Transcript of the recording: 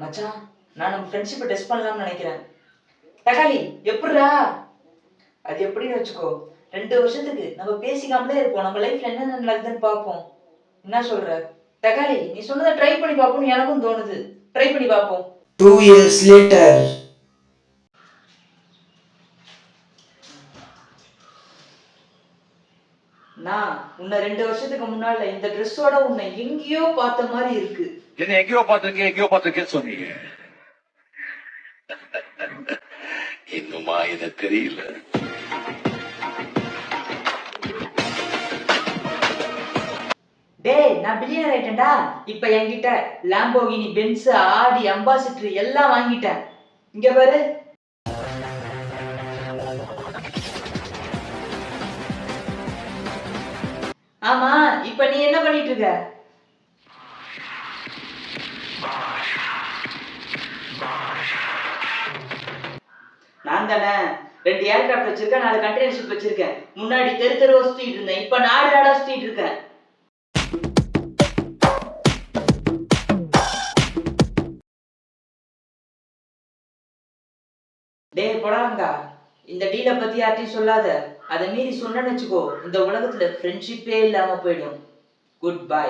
மச்சான், நான் நம்ம ஃப்ரெண்ட்ஷிப்பை டெஸ்ட் பண்ணலாம்னு நினைக்கிறேன். தக்காளி எப்படிடா? அது எப்படின்னு வச்சுக்கோ, 2 வருஷத்துக்கு நம்ம பேசிக்காமலே இருப்போம். நம்ம லைஃப்ல என்னென்ன நடக்குதுன்னு பார்ப்போம். என்ன சொல்ற? தக்காளி, நீ சொன்னதை ட்ரை பண்ணி பார்ப்போம்னு எனக்கும் தோணுது. ட்ரை பண்ணி பார்ப்போம். 2 years later. நான் உன்னை 2 வருஷத்துக்கு முன்னால இந்த ட்ரெஸ்ஸோட உன்னை எங்கேயோ பார்த்த மாதிரி இருக்கு. என்ன எங்கேயோ பார்த்திருக்கேன்னு சொன்னீங்க. இன்னுமா இது தெரியல? டேய், நான் பில்லியனர் ஆயிட்டேன்டா. இப்ப என்கிட்ட லாம்போகினி, பென்ஸ், ஆடி, அம்பாசிடர் எல்லாம் வாங்கிட்டேன். இங்க பாரு. ஆமா, இப்ப நீ என்ன பண்ணிட்டு இருக்க? நான் தானே 2 ஏர்கிராஃப்ட் வச்சிருக்கேன், 4 கண்டெய்னர் ஷிப் வச்சிருக்கேன். முன்னாடி தெரு தெருவா சுத்திட்டு இருந்தேன், இப்ப நாடு நாடா சுத்திட்டு இருக்கேன். டேய் போடாங்கா, இந்த டீலை பத்தி யார்ட்டையும் சொல்லாத. அதை மீறி சொன்னேன்னு வச்சுக்கோ, இந்த உலகத்துல ஃப்ரெண்ட்ஷிப்பே இல்லாம போயிடும். Good bye.